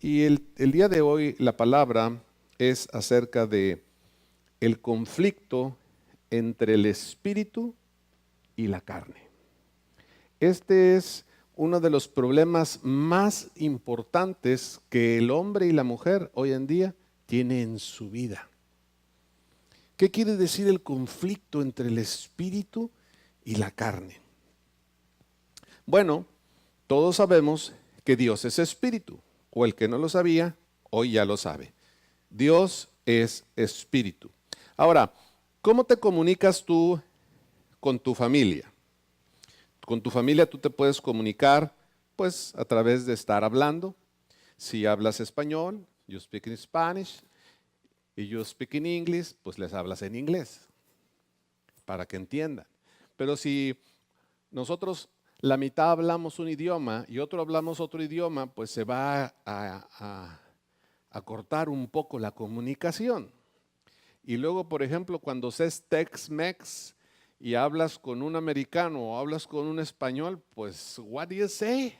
Y el día de hoy la palabra es acerca de el conflicto entre el espíritu y la carne. Este es uno de los problemas más importantes que el hombre y la mujer hoy en día tienen en su vida. ¿Qué quiere decir el conflicto entre el espíritu y la carne? Bueno, todos sabemos que Dios es espíritu, o el que no lo sabía, hoy ya lo sabe. Dios es espíritu. Ahora, ¿cómo te comunicas tú con tu familia? Con tu familia tú te puedes comunicar pues a través de estar hablando. Si hablas español, you speak in Spanish, y you speak in English, pues les hablas en inglés, para que entiendan. Pero si nosotros la mitad hablamos un idioma y otro hablamos otro idioma, pues se va a cortar un poco la comunicación. Y luego, por ejemplo, cuando haces Tex-Mex y hablas con un americano o hablas con un español, pues, what do you say?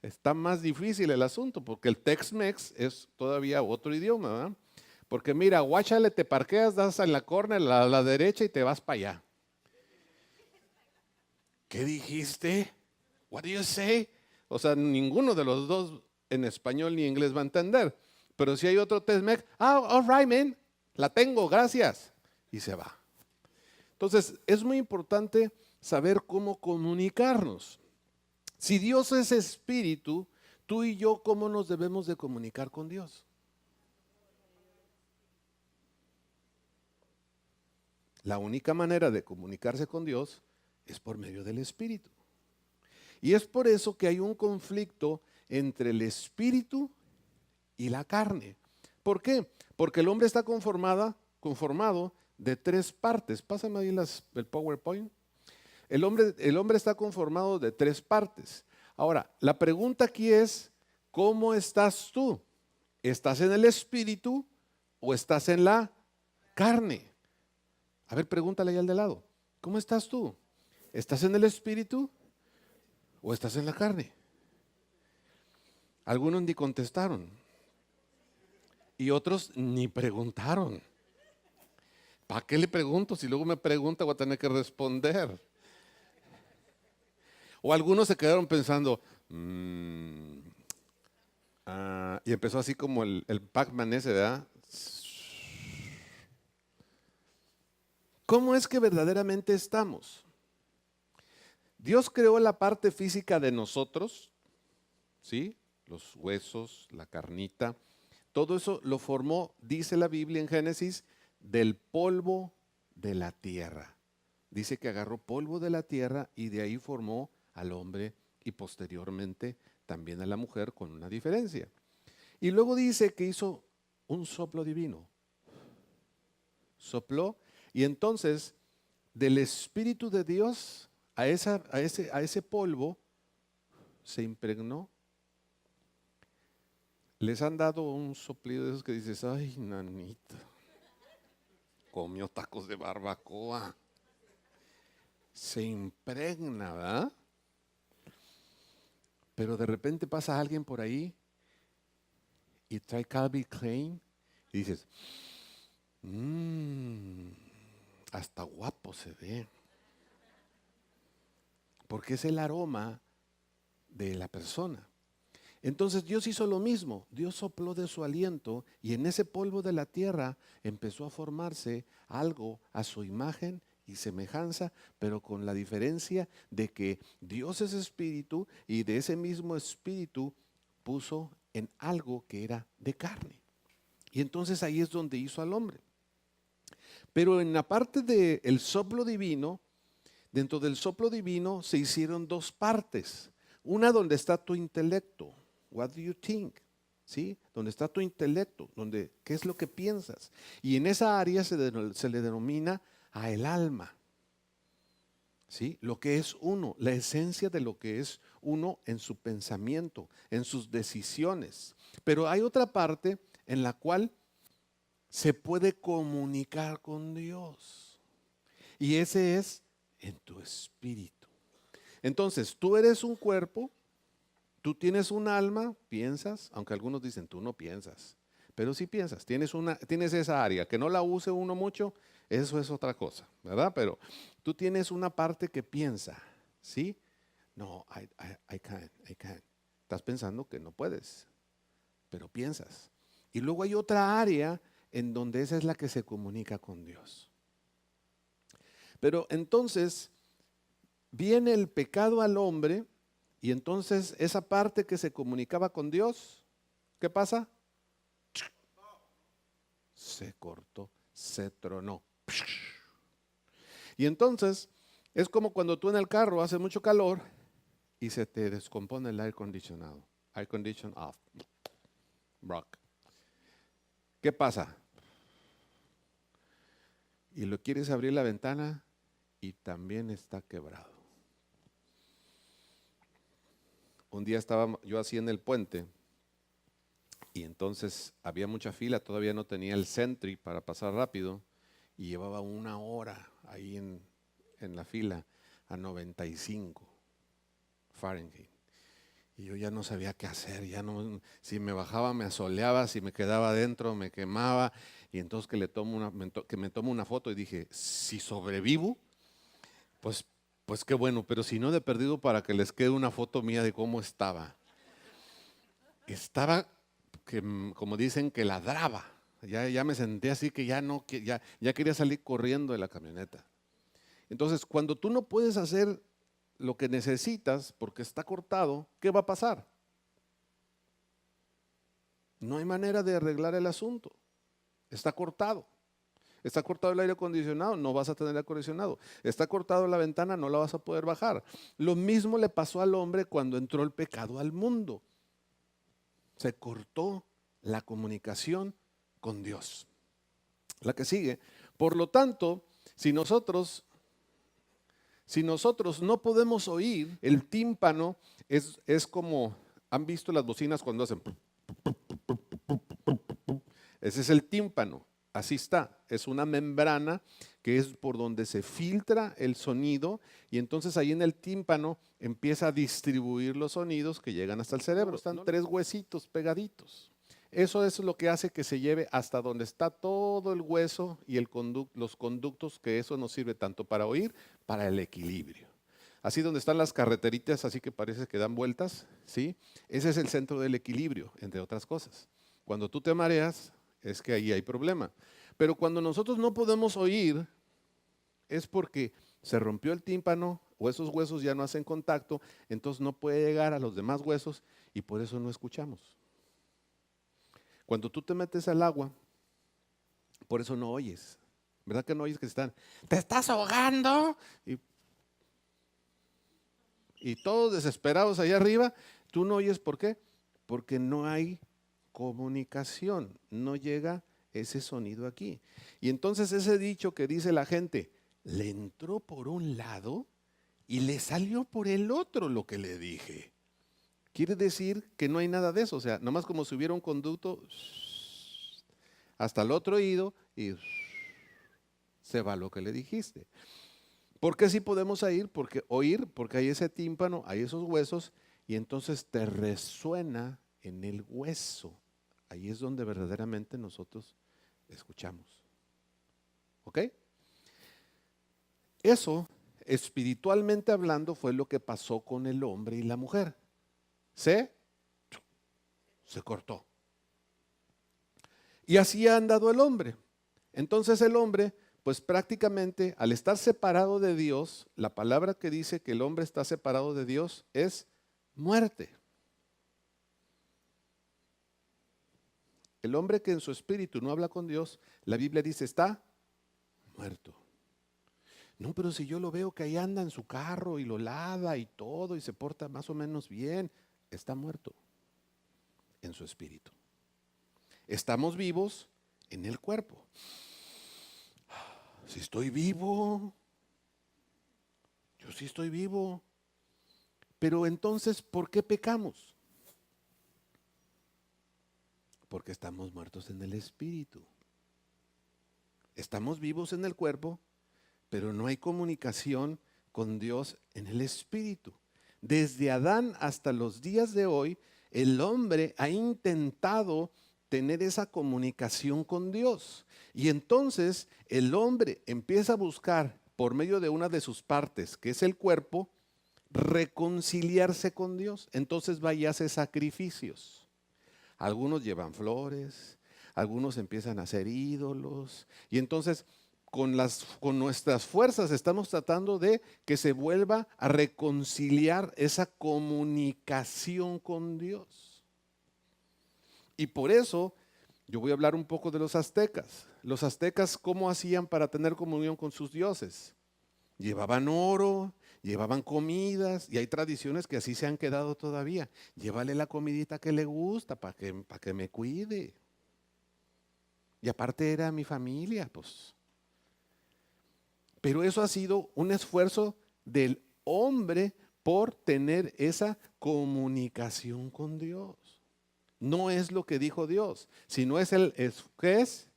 Está más difícil el asunto, porque el Tex-Mex es todavía otro idioma, ¿verdad? Porque mira, guáchale, te parqueas, das en la corner a la derecha y te vas para allá. ¿Qué dijiste? What do you say? O sea, ninguno de los dos en español ni inglés va a entender. Pero si hay otro Tex-Mex, all right, man, la tengo, gracias. Y se va. Entonces, es muy importante saber cómo comunicarnos. Si Dios es espíritu, tú y yo, ¿cómo nos debemos de comunicar con Dios? La única manera de comunicarse con Dios es por medio del espíritu. Y es por eso que hay un conflicto entre el espíritu y la carne. ¿Por qué? Porque el hombre está conformado de tres partes. Pásame ahí el PowerPoint. El hombre está conformado de tres partes. Ahora, la pregunta aquí es, ¿cómo estás tú? ¿Estás en el espíritu o estás en la carne? A ver, pregúntale ahí al de lado. ¿Cómo estás tú? ¿Estás en el espíritu o estás en la carne? Algunos ni contestaron y otros ni preguntaron. ¿Para qué le pregunto? Si luego me pregunta voy a tener que responder. O algunos se quedaron pensando, y empezó así como el Pac-Man ese, ¿verdad? ¿Cómo es que verdaderamente estamos? Dios creó la parte física de nosotros, ¿sí? Los huesos, la carnita, todo eso lo formó, dice la Biblia en Génesis, del polvo de la tierra. Dice que agarró polvo de la tierra y de ahí formó al hombre y posteriormente también a la mujer, con una diferencia. Y luego dice que hizo un soplo divino. Sopló y entonces del Espíritu de Dios a ese polvo se impregnó. Les han dado un soplido de esos que dices, ay, nanita, comió tacos de barbacoa. Se impregna, ¿verdad? Pero de repente pasa alguien por ahí y trae Calvin Klein y dices, hasta guapo se ve. Porque es el aroma de la persona. Entonces Dios hizo lo mismo. Dios sopló de su aliento y en ese polvo de la tierra empezó a formarse algo a su imagen y semejanza, pero con la diferencia de que Dios es espíritu y de ese mismo espíritu puso en algo que era de carne. Y entonces ahí es donde hizo al hombre. Pero en la parte del soplo divino, dentro del soplo divino se hicieron dos partes. Una donde está tu intelecto. What do you think? ¿Sí? Donde está tu intelecto, ¿qué es lo que piensas? Y en esa área se le denomina a el alma. ¿Sí? Lo que es uno, la esencia de lo que es uno en su pensamiento, en sus decisiones. Pero hay otra parte en la cual se puede comunicar con Dios. Y ese es en tu espíritu. Entonces, tú eres un cuerpo, Tú tienes un alma, piensas, aunque algunos dicen tú no piensas, pero sí piensas, tienes esa área, que no la use uno mucho, eso es otra cosa, ¿verdad? Pero tú tienes una parte que piensa, ¿sí? No, I can't. Estás pensando que no puedes, pero piensas. Y luego hay otra área en donde esa es la que se comunica con Dios. Pero entonces viene el pecado al hombre y entonces esa parte que se comunicaba con Dios, ¿qué pasa? Se cortó, se tronó. Y entonces es como cuando tú en el carro hace mucho calor y se te descompone el aire acondicionado. Air condition off. Rock. ¿Qué pasa? Y lo quieres abrir la ventana y también está quebrado. Un día estaba yo así en el puente y entonces había mucha fila, todavía no tenía el Sentry para pasar rápido y llevaba 1 hora ahí en la fila a 95 Fahrenheit. Y yo ya no sabía qué hacer, ya no, si me bajaba me asoleaba, si me quedaba adentro me quemaba. Y entonces que me tomo una foto y dije, si sobrevivo, pues qué bueno, pero si no de perdido para que les quede una foto mía de cómo estaba. Estaba, como dicen, que ladraba. Ya me senté así que ya quería salir corriendo de la camioneta. Entonces, cuando tú no puedes hacer lo que necesitas porque está cortado, ¿qué va a pasar? No hay manera de arreglar el asunto. Está cortado. Está cortado el aire acondicionado, no vas a tener aire acondicionado. Está cortado la ventana, no la vas a poder bajar. Lo mismo le pasó al hombre cuando entró el pecado al mundo. Se cortó la comunicación con Dios. La que sigue. Por lo tanto, si nosotros no podemos oír, el tímpano es como, ¿han visto las bocinas cuando hacen? Ese es el tímpano, así está. Es una membrana que es por donde se filtra el sonido y entonces ahí en el tímpano empieza a distribuir los sonidos que llegan hasta el cerebro. Están 3 huesitos pegaditos. Eso es lo que hace que se lleve hasta donde está todo el hueso y los conductos, que eso nos sirve tanto para oír, para el equilibrio. Así donde están las carreteritas, así que parece que dan vueltas, ¿sí? Ese es el centro del equilibrio, entre otras cosas. Cuando tú te mareas, es que ahí hay problema. Pero cuando nosotros no podemos oír, es porque se rompió el tímpano o esos huesos ya no hacen contacto, entonces no puede llegar a los demás huesos y por eso no escuchamos. Cuando tú te metes al agua, por eso no oyes. ¿Verdad que no oyes que te estás ahogando? Y todos desesperados allá arriba, tú no oyes, ¿por qué? Porque no hay comunicación, no llega ese sonido aquí. Y entonces ese dicho que dice la gente, le entró por un lado y le salió por el otro lo que le dije. Quiere decir que no hay nada de eso, o sea, nomás como si hubiera un conducto hasta el otro oído y se va lo que le dijiste. ¿Por qué sí podemos oír? Porque hay ese tímpano, hay esos huesos y entonces te resuena en el hueso. Ahí es donde verdaderamente nosotros escuchamos. ¿Ok? Eso, espiritualmente hablando, fue lo que pasó con el hombre y la mujer. Se cortó. Y así ha andado el hombre. Entonces el hombre, pues prácticamente al estar separado de Dios, la palabra que dice que el hombre está separado de Dios es muerte. El hombre que en su espíritu no habla con Dios, la Biblia dice está muerto. No, pero si yo lo veo que ahí anda en su carro y lo lava y todo y se porta más o menos bien, está muerto en su espíritu. Estamos vivos en el cuerpo. Si estoy vivo, yo sí estoy vivo. Pero entonces, ¿por qué pecamos? Porque estamos muertos en el espíritu. Estamos vivos en el cuerpo, pero no hay comunicación con Dios en el espíritu. Desde Adán hasta los días de hoy, el hombre ha intentado tener esa comunicación con Dios. Y entonces el hombre empieza a buscar por medio de una de sus partes, que es el cuerpo, reconciliarse con Dios. Entonces va y hace sacrificios. Algunos llevan flores, algunos empiezan a hacer ídolos. Y entonces con nuestras fuerzas estamos tratando de que se vuelva a reconciliar esa comunicación con Dios. Y por eso yo voy a hablar un poco de los aztecas. Los aztecas, ¿cómo hacían para tener comunión con sus dioses? Llevaban oro, llevaban comidas, y hay tradiciones que así se han quedado todavía. Llévale la comidita que le gusta para que me cuide. Y aparte era mi familia, pues. Pero eso ha sido un esfuerzo del hombre por tener esa comunicación con Dios. No es lo que dijo Dios, sino ¿qué es?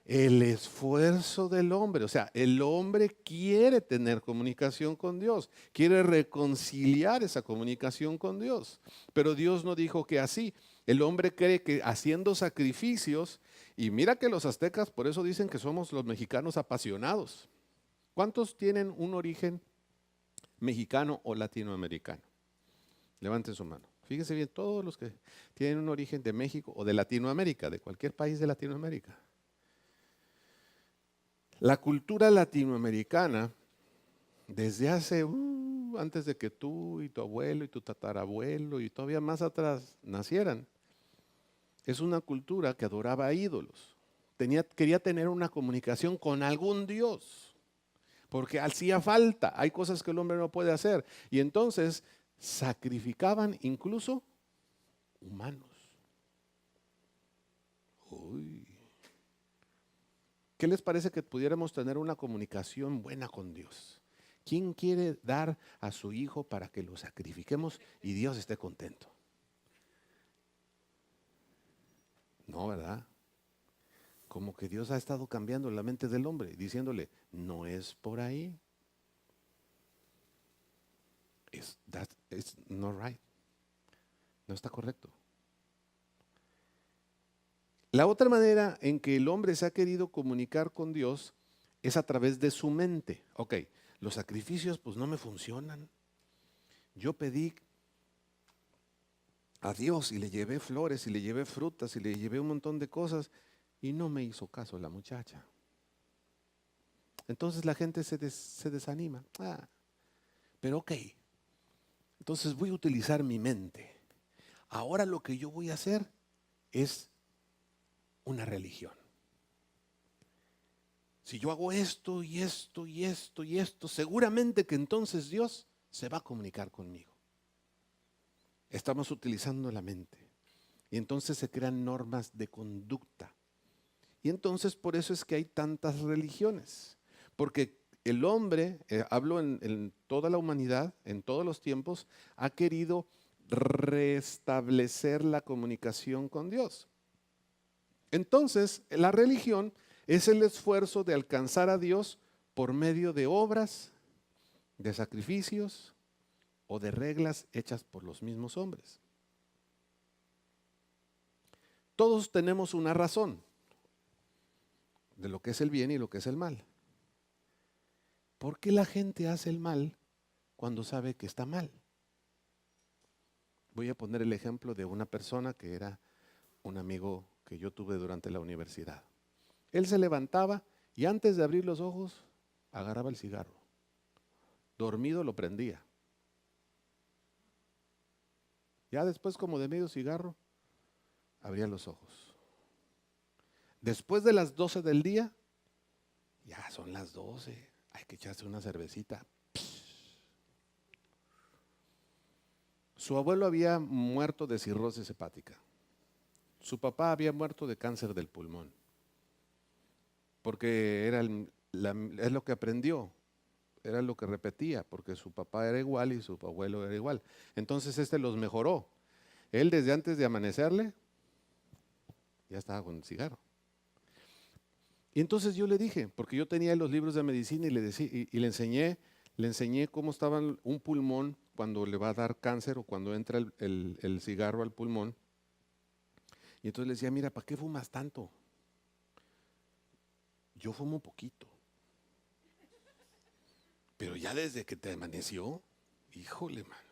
El esfuerzo del hombre. O sea, el hombre quiere tener comunicación con Dios, quiere reconciliar esa comunicación con Dios. Pero Dios no dijo que así. El hombre cree que haciendo sacrificios, y mira que los aztecas por eso dicen que somos los mexicanos apasionados. ¿Cuántos tienen un origen mexicano o latinoamericano? Levanten su mano. Fíjense bien, todos los que tienen un origen de México o de Latinoamérica, de cualquier país de Latinoamérica. La cultura latinoamericana, desde hace, antes de que tú y tu abuelo y tu tatarabuelo y todavía más atrás nacieran, es una cultura que adoraba a ídolos. Quería tener una comunicación con algún Dios. Porque hacía falta, hay cosas que el hombre no puede hacer. Y entonces sacrificaban incluso humanos. Uy. ¿Qué les parece que pudiéramos tener una comunicación buena con Dios? ¿Quién quiere dar a su hijo para que lo sacrifiquemos y Dios esté contento? No, ¿verdad? Como que Dios ha estado cambiando la mente del hombre, diciéndole, no es por ahí. It's not right. No está correcto. La otra manera en que el hombre se ha querido comunicar con Dios es a través de su mente. Ok, los sacrificios pues no me funcionan. Yo pedí a Dios y le llevé flores y le llevé frutas y le llevé un montón de cosas y no me hizo caso la muchacha. Entonces la gente se desanima. Pero ok, entonces voy a utilizar mi mente. Ahora lo que yo voy a hacer es una religión. Si yo hago esto y esto y esto y esto, seguramente que entonces Dios se va a comunicar conmigo. Estamos utilizando la mente. Y entonces se crean normas de conducta. Y entonces por eso es que hay tantas religiones. Porque el hombre, hablo en toda la humanidad, en todos los tiempos, ha querido restablecer la comunicación con Dios. Entonces, la religión es el esfuerzo de alcanzar a Dios por medio de obras, de sacrificios o de reglas hechas por los mismos hombres. Todos tenemos una razón de lo que es el bien y lo que es el mal. ¿Por qué la gente hace el mal cuando sabe que está mal? Voy a poner el ejemplo de una persona que era un amigo que yo tuve durante la universidad. Él se levantaba y antes de abrir los ojos agarraba el cigarro. Dormido lo prendía. Ya después, como de medio cigarro, abría los ojos. Después de las 12 del día, ya son las 12, hay que echarse una cervecita. Su abuelo había muerto de cirrosis hepática. Su papá había muerto de cáncer del pulmón. Porque es lo que aprendió, era lo que repetía, porque su papá era igual y su abuelo era igual. Entonces los mejoró. Él desde antes de amanecerle, ya estaba con el cigarro. Y entonces yo le dije, porque yo tenía los libros de medicina y le enseñé cómo estaba un pulmón cuando le va a dar cáncer o cuando entra el cigarro al pulmón. Y entonces le decía, mira, ¿para qué fumas tanto? Yo fumo poquito. Pero ya desde que te amaneció, híjole, mano.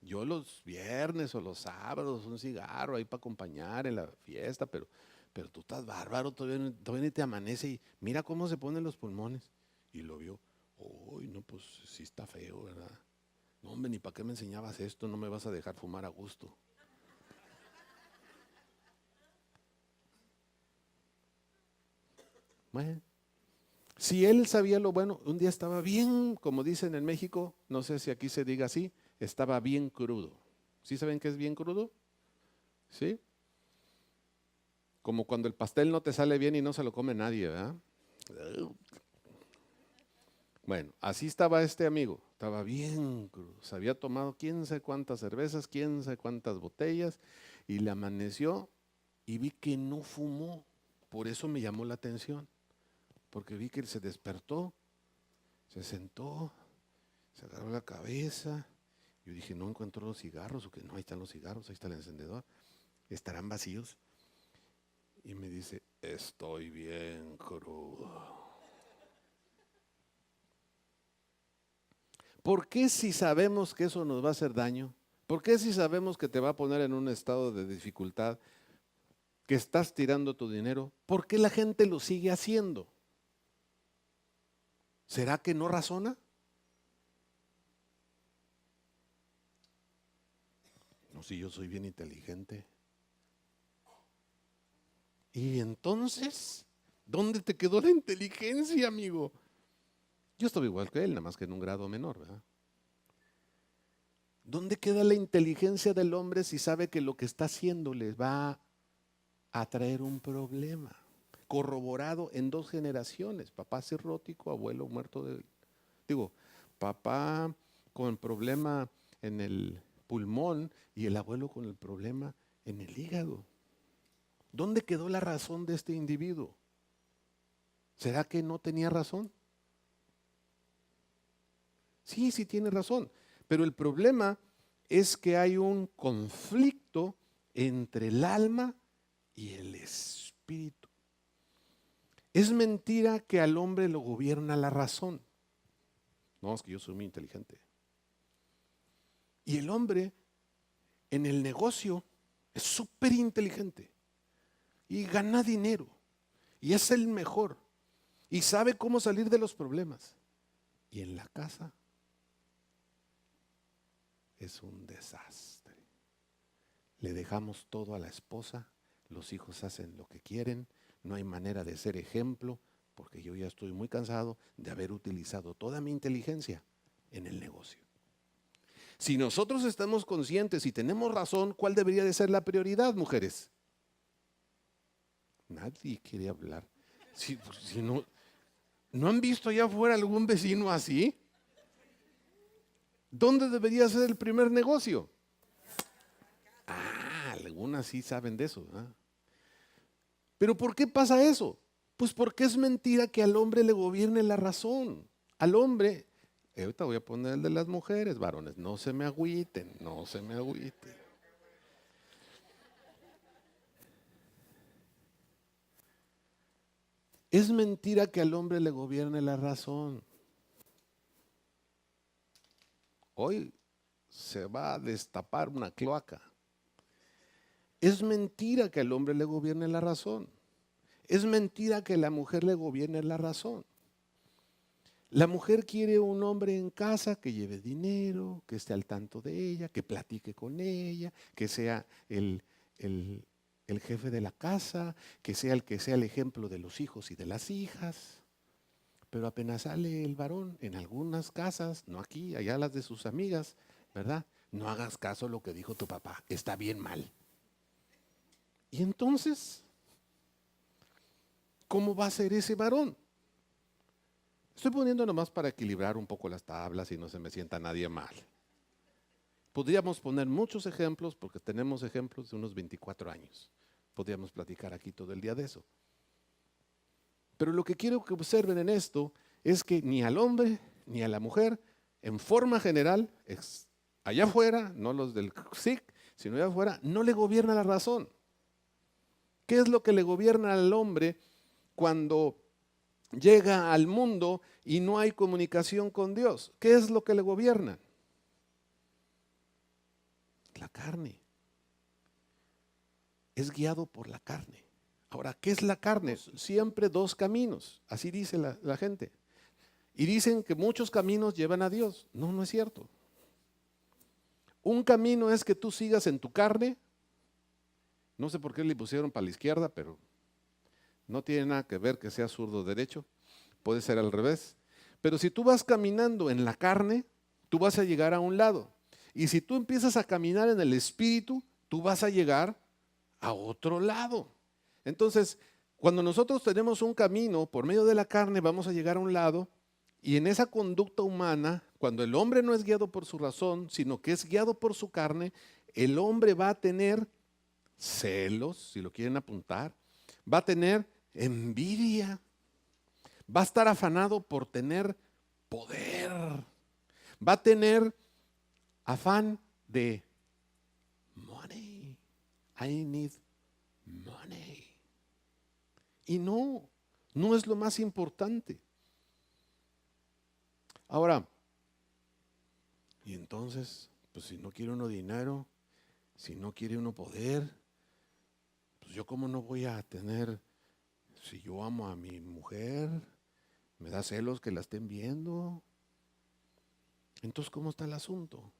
Yo los viernes o los sábados un cigarro ahí para acompañar en la fiesta, pero tú estás bárbaro, todavía ni te amanece y mira cómo se ponen los pulmones. Y lo vio, uy, no, pues sí está feo, ¿verdad? No, hombre, ni para qué me enseñabas esto, no me vas a dejar fumar a gusto. Bueno, si él sabía lo bueno, un día estaba bien, como dicen en México, no sé si aquí se diga así, estaba bien crudo. ¿Sí saben qué es bien crudo? ¿Sí? Como cuando el pastel no te sale bien y no se lo come nadie, ¿verdad? Bueno, así estaba este amigo, estaba bien crudo, se había tomado quién sabe cuántas cervezas, quién sabe cuántas botellas y le amaneció y vi que no fumó, por eso me llamó la atención, porque vi que él se despertó, se sentó, se agarró la cabeza, yo dije no encuentro los cigarros, o que no, ahí están los cigarros, ahí está el encendedor, estarán vacíos y me dice, estoy bien crudo. ¿Por qué si sabemos que eso nos va a hacer daño? ¿Por qué si sabemos que te va a poner en un estado de dificultad, que estás tirando tu dinero? ¿Por qué la gente lo sigue haciendo? ¿Será que no razona? No, si yo soy bien inteligente. Y entonces, ¿dónde te quedó la inteligencia, amigo? Yo estaba igual que él, nada más que en un grado menor, ¿verdad? ¿Dónde queda la inteligencia del hombre si sabe que lo que está haciendo le va a traer un problema? Corroborado en 2 generaciones, papá cirrótico, abuelo muerto papá con problema en el pulmón y el abuelo con el problema en el hígado. ¿Dónde quedó la razón de este individuo? ¿Será que no tenía razón? Sí, sí tiene razón, pero el problema es que hay un conflicto entre el alma y el espíritu. Es mentira que al hombre lo gobierna la razón. No, es que yo soy muy inteligente. Y el hombre en el negocio es súper inteligente y gana dinero y es el mejor y sabe cómo salir de los problemas. Y en la casa es un desastre. Le dejamos todo a la esposa, los hijos hacen lo que quieren, no hay manera de ser ejemplo, porque yo ya estoy muy cansado de haber utilizado toda mi inteligencia en el negocio. Si nosotros estamos conscientes y tenemos razón, ¿cuál debería de ser la prioridad, mujeres? Nadie quiere hablar. Si no, ¿no han visto allá afuera algún vecino así? ¿Dónde debería ser el primer negocio? Ah, algunas sí saben de eso, ¿verdad? Pero ¿por qué pasa eso? Pues porque es mentira que al hombre le gobierne la razón. Al hombre, ahorita voy a poner el de las mujeres, varones, no se me agüiten, no se me agüiten. Es mentira que al hombre le gobierne la razón. Hoy se va a destapar una cloaca. Es mentira que al hombre le gobierne la razón. Es mentira que la mujer le gobierne la razón. La mujer quiere un hombre en casa que lleve dinero, que esté al tanto de ella, que platique con ella, que sea el jefe de la casa, que sea el ejemplo de los hijos y de las hijas. Pero apenas sale el varón en algunas casas, no aquí, allá las de sus amigas, ¿verdad? No hagas caso a lo que dijo tu papá, está bien mal. Y entonces, ¿cómo va a ser ese varón? Estoy poniendo nomás para equilibrar un poco las tablas y no se me sienta nadie mal. Podríamos poner muchos ejemplos porque tenemos ejemplos de unos 24 años. Podríamos platicar aquí todo el día de eso. Pero lo que quiero que observen en esto es que ni al hombre ni a la mujer, en forma general, allá afuera, no los del SIC, sino allá afuera, no le gobierna la razón. ¿Qué es lo que le gobierna al hombre cuando llega al mundo y no hay comunicación con Dios? ¿Qué es lo que le gobierna? La carne. Es guiado por la carne. Ahora, ¿qué es la carne? Siempre dos caminos, así dice la gente. Y dicen que muchos caminos llevan a Dios. No, no es cierto. Un camino es que tú sigas en tu carne. No sé por qué le pusieron para la izquierda, pero no tiene nada que ver que sea zurdo o derecho. Puede ser al revés. Pero si tú vas caminando en la carne, tú vas a llegar a un lado. Y si tú empiezas a caminar en el espíritu, tú vas a llegar a otro lado. Entonces, cuando nosotros tenemos un camino por medio de la carne, vamos a llegar a un lado, y en esa conducta humana, cuando el hombre no es guiado por su razón, sino que es guiado por su carne, el hombre va a tener celos, si lo quieren apuntar, va a tener envidia, va a estar afanado por tener poder, va a tener afán de money. I need money. Y no es lo más importante. Ahora, y entonces, pues si no quiere uno dinero, si no quiere uno poder, pues yo cómo no voy a tener, si yo amo a mi mujer, me da celos que la estén viendo. Entonces, ¿cómo está el asunto?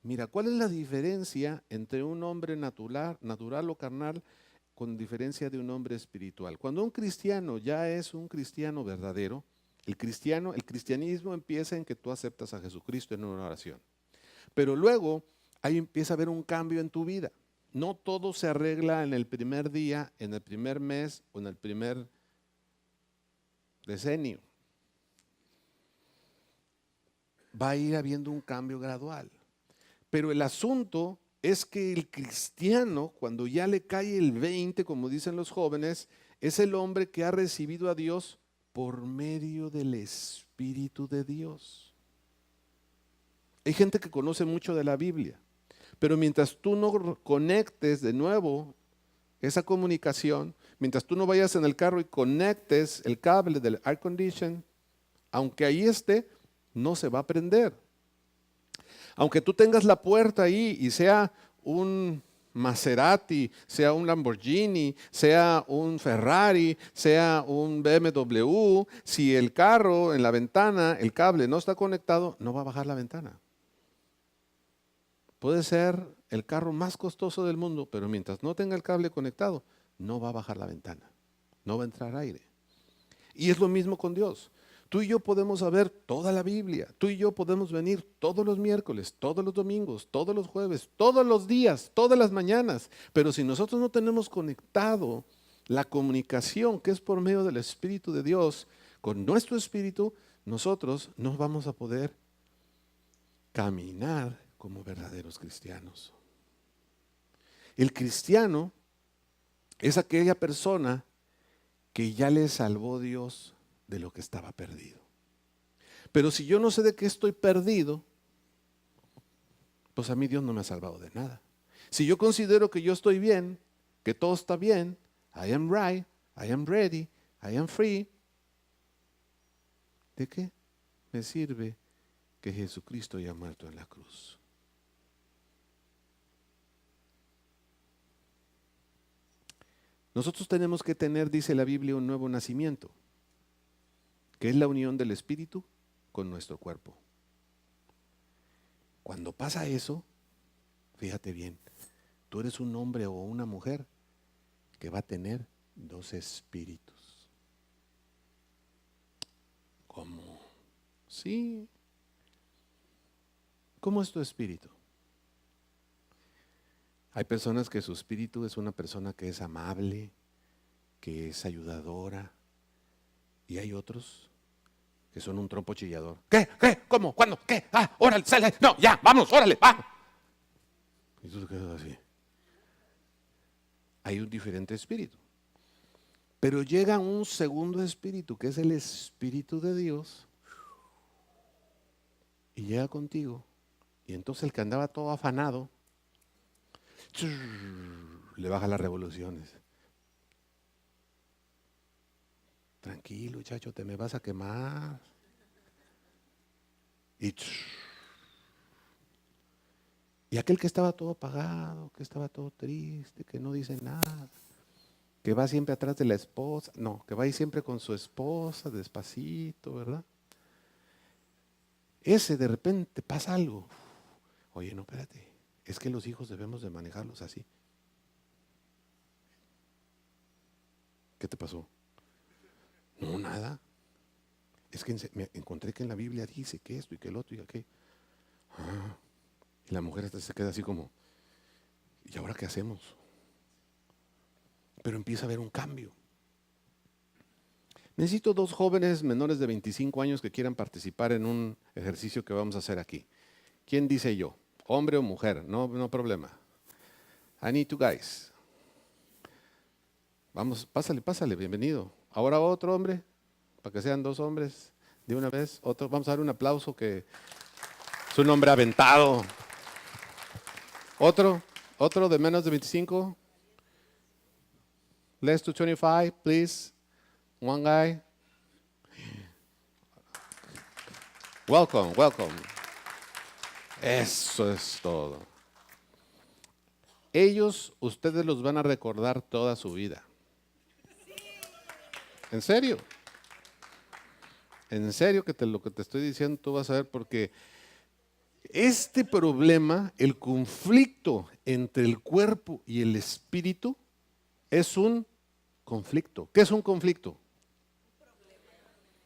Mira, ¿cuál es la diferencia entre un hombre natural o carnal con diferencia de un hombre espiritual? Cuando un cristiano ya es un cristiano verdadero, el cristianismo empieza en que tú aceptas a Jesucristo en una oración. Pero luego ahí empieza a haber un cambio en tu vida. No todo se arregla en el primer día, en el primer mes o en el primer decenio. Va a ir habiendo un cambio gradual. Pero el asunto es que el cristiano, cuando ya le cae el 20, como dicen los jóvenes, es el hombre que ha recibido a Dios por medio del Espíritu de Dios. Hay gente que conoce mucho de la Biblia, pero mientras tú no conectes de nuevo esa comunicación, mientras tú no vayas en el carro y conectes el cable del air condition, aunque ahí esté, no se va a prender. Aunque tú tengas la puerta ahí y sea un Maserati, sea un Lamborghini, sea un Ferrari, sea un BMW, si el carro en la ventana, el cable no está conectado, no va a bajar la ventana. Puede ser el carro más costoso del mundo, pero mientras no tenga el cable conectado, no va a bajar la ventana, no va a entrar aire. Y es lo mismo con Dios. Tú y yo podemos saber toda la Biblia, tú y yo podemos venir todos los miércoles, todos los domingos, todos los jueves, todos los días, todas las mañanas, pero si nosotros no tenemos conectado la comunicación que es por medio del Espíritu de Dios con nuestro espíritu, nosotros no vamos a poder caminar como verdaderos cristianos. El cristiano es aquella persona que ya le salvó Dios de lo que estaba perdido. Pero si yo no sé de qué estoy perdido, pues a mí Dios no me ha salvado de nada. Si yo considero que yo estoy bien, que todo está bien, I am right, I am ready, I am free, ¿de qué me sirve que Jesucristo haya muerto en la cruz? Nosotros tenemos que tener, dice la Biblia, un nuevo nacimiento, que es la unión del Espíritu con nuestro cuerpo. Cuando pasa eso, fíjate bien, tú eres un hombre o una mujer que va a tener dos espíritus. ¿Cómo? Sí. ¿Cómo es tu espíritu? Hay personas que su espíritu es una persona que es amable, que es ayudadora, y hay otros que son un trompo chillador. ¿Qué? ¿Qué? ¿Cómo? ¿Cuándo? ¿Qué? ¡Ah! ¡Órale! ¡Sale! ¡No! ¡Ya! ¡Vamos! ¡Órale! ¡Va! Y tú te quedas así. Hay un diferente espíritu. Pero llega un segundo espíritu, que es el Espíritu de Dios, y llega contigo Y entonces el que andaba todo afanado, le baja las revoluciones. Tranquilo, chacho, te me vas a quemar. Y aquel que estaba todo apagado, que estaba todo triste, que no dice nada, que va siempre atrás de la esposa, no, que va ahí siempre con su esposa, despacito, ¿verdad? Ese de repente pasa algo. Oye, no, espérate, es que los hijos debemos de manejarlos así. ¿Qué te pasó? No, nada. Es que me encontré que en la Biblia dice que esto y que el otro y aquello. Ah, y la mujer hasta se queda así como, ¿y ahora qué hacemos? Pero empieza a haber un cambio. Necesito 2 jóvenes menores de 25 años que quieran participar en un ejercicio que vamos a hacer aquí. ¿Quién dice yo? ¿Hombre o mujer? No, no problema. I need 2 guys. Vamos, pásale, bienvenido. Ahora otro hombre, para que sean 2 hombres de una vez. Otro, vamos a dar un aplauso que es un hombre aventado. Otro de menos de 25. Less to 25, please. One guy. Welcome. Eso es todo. Ellos, ustedes los van a recordar toda su vida. ¿En serio? En serio que lo que te estoy diciendo tú vas a ver, porque este problema, el conflicto entre el cuerpo y el espíritu, es un conflicto. ¿Qué es un conflicto?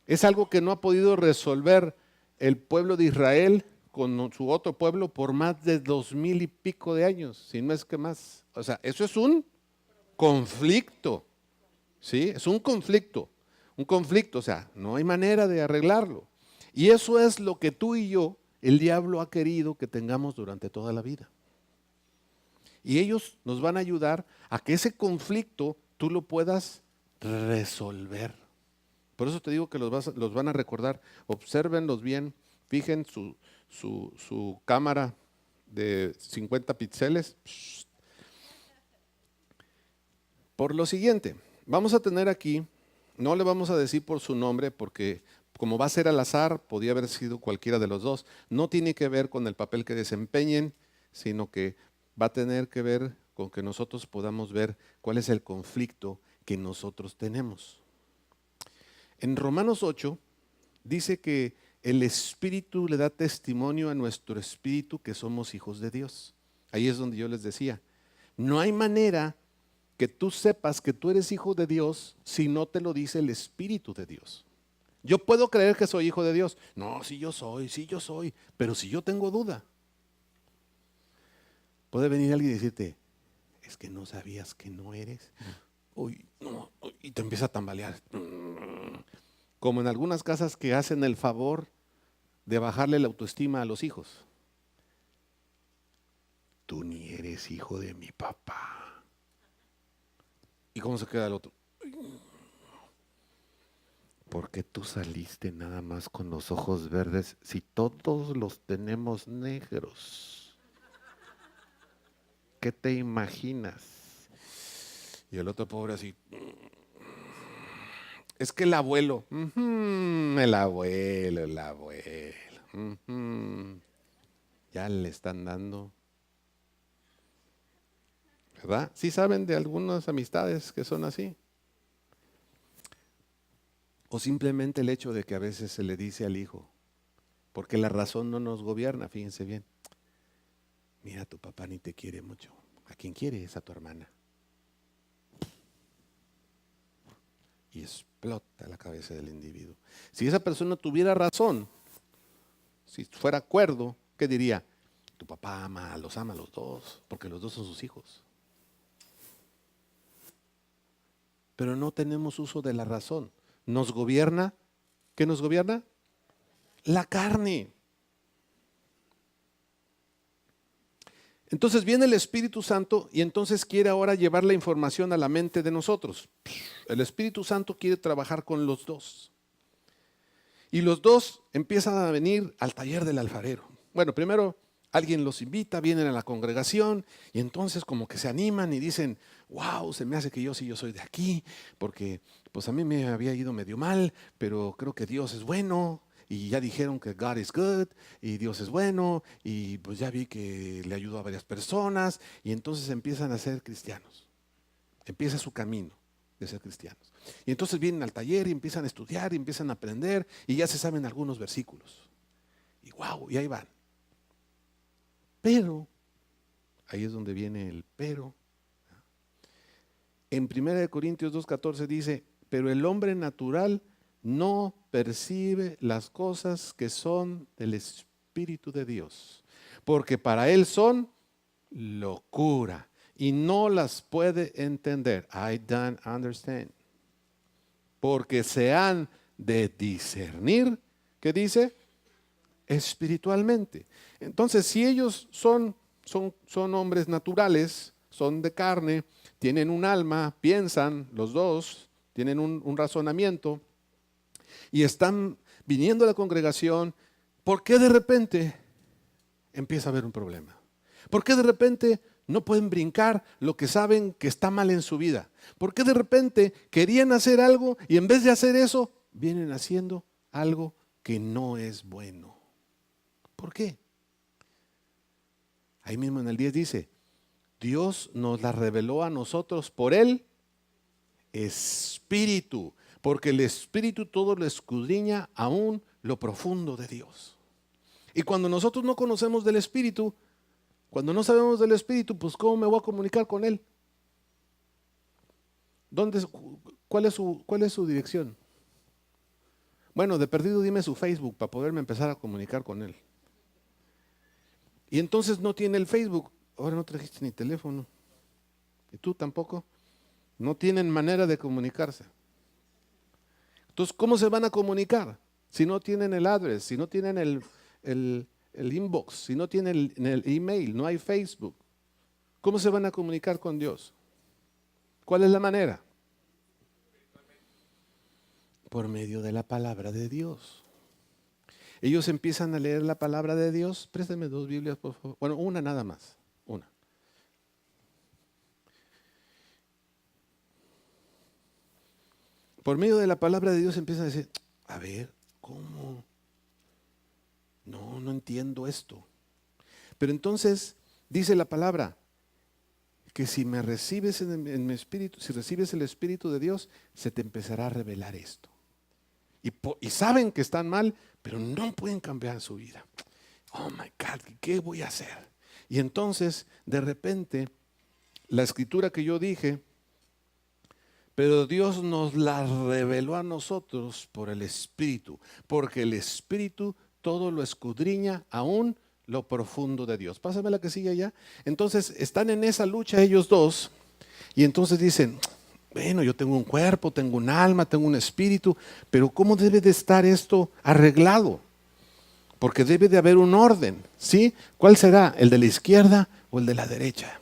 Es algo que no ha podido resolver el pueblo de Israel con su otro pueblo por más de 2000 y pico de años, si no es que más. O sea, eso es un conflicto. ¿Sí? Es un conflicto, o sea, no hay manera de arreglarlo. Y eso es lo que tú y yo, el diablo ha querido que tengamos durante toda la vida. Y ellos nos van a ayudar a que ese conflicto tú lo puedas resolver. Por eso te digo que los van a recordar. Obsérvenlos bien, fijen su cámara de 50 píxeles. Por lo siguiente, vamos a tener aquí, no le vamos a decir por su nombre porque como va a ser al azar, podía haber sido cualquiera de los dos. No tiene que ver con el papel que desempeñen, sino que va a tener que ver con que nosotros podamos ver cuál es el conflicto que nosotros tenemos. En Romanos 8 dice que el Espíritu le da testimonio a nuestro espíritu que somos hijos de Dios. Ahí es donde yo les decía, no hay manera que tú sepas que tú eres hijo de Dios si no te lo dice el Espíritu de Dios. Yo puedo creer que soy hijo de Dios. No, sí yo soy. Pero si yo tengo duda, puede venir alguien y decirte, es que no sabías que no eres. Uy, no, y te empieza a tambalear. Como en algunas casas que hacen el favor de bajarle la autoestima a los hijos. Tú ni eres hijo de mi papá. ¿Y cómo se queda el otro? ¿Por qué tú saliste nada más con los ojos verdes si todos los tenemos negros? ¿Qué te imaginas? Y el otro pobre así. Es que el abuelo. El abuelo. Ya le están dando. ¿Verdad? Sí saben de algunas amistades que son así. O simplemente el hecho de que a veces se le dice al hijo, porque la razón no nos gobierna, fíjense bien. Mira, tu papá ni te quiere mucho. ¿A quién quiere? Es a tu hermana. Y explota la cabeza del individuo. Si esa persona tuviera razón, si fuera acuerdo, ¿qué diría? Tu papá los ama a los dos, porque los dos son sus hijos. Pero no tenemos uso de la razón. Nos gobierna, ¿qué nos gobierna? La carne. Entonces viene el Espíritu Santo y entonces quiere ahora llevar la información a la mente de nosotros. El Espíritu Santo quiere trabajar con los dos. Y los dos empiezan a venir al taller del alfarero. Bueno, primero Alguien los invita, vienen a la congregación y entonces como que se animan y dicen, wow, se me hace que yo soy de aquí, porque pues a mí me había ido medio mal, pero creo que Dios es bueno. Y ya dijeron que God is good y Dios es bueno y pues ya vi que le ayudó a varias personas y entonces empiezan a ser cristianos. Empieza su camino de ser cristianos. Y entonces vienen al taller y empiezan a estudiar y empiezan a aprender y ya se saben algunos versículos. Y wow, y ahí van. Pero, ahí es donde viene el pero. En 1 Corintios 2:14 dice, pero el hombre natural no percibe las cosas que son del Espíritu de Dios, porque para él son locura y no las puede entender. I don't understand. Porque se han de discernir, ¿qué dice? Espiritualmente. Entonces, si ellos son hombres naturales, son de carne, tienen un alma, piensan los dos, tienen un razonamiento y están viniendo a la congregación, ¿por qué de repente empieza a haber un problema? ¿Por qué de repente no pueden brincar lo que saben que está mal en su vida? ¿Por qué de repente querían hacer algo y en vez de hacer eso, vienen haciendo algo que no es bueno? ¿Por qué? Ahí mismo en el 10 dice, Dios nos la reveló a nosotros por el Espíritu, porque el Espíritu todo lo escudriña aún lo profundo de Dios. Y cuando nosotros no conocemos del Espíritu, cuando no sabemos del Espíritu, pues ¿cómo me voy a comunicar con Él? ¿Cuál es su dirección? Bueno, de perdido dime su Facebook para poderme empezar a comunicar con Él. Y entonces no tiene el Facebook. Ahora no trajiste ni teléfono. ¿Y tú tampoco? No tienen manera de comunicarse. Entonces, ¿cómo se van a comunicar? Si no tienen el address, si no tienen el inbox, si no tienen el email, no hay Facebook. ¿Cómo se van a comunicar con Dios? ¿Cuál es la manera? Por medio de la palabra de Dios. Ellos empiezan a leer la palabra de Dios. Préstame 2 Biblias, por favor. Bueno, una nada más. Una. Por medio de la palabra de Dios empiezan a decir, a ver, ¿cómo? No entiendo esto. Pero entonces dice la palabra que si me recibes en mi espíritu, si recibes el Espíritu de Dios, se te empezará a revelar esto. Y saben que están mal, pero no pueden cambiar su vida. Oh my God, ¿qué voy a hacer? Y entonces, de repente, la escritura que yo dije, pero Dios nos la reveló a nosotros por el Espíritu, porque el Espíritu todo lo escudriña aún lo profundo de Dios. Pásame la que sigue allá. Entonces, están en esa lucha ellos dos, y entonces dicen, bueno, yo tengo un cuerpo, tengo un alma, tengo un espíritu, pero ¿cómo debe de estar esto arreglado? Porque debe de haber un orden, ¿sí? ¿Cuál será? ¿El de la izquierda o el de la derecha?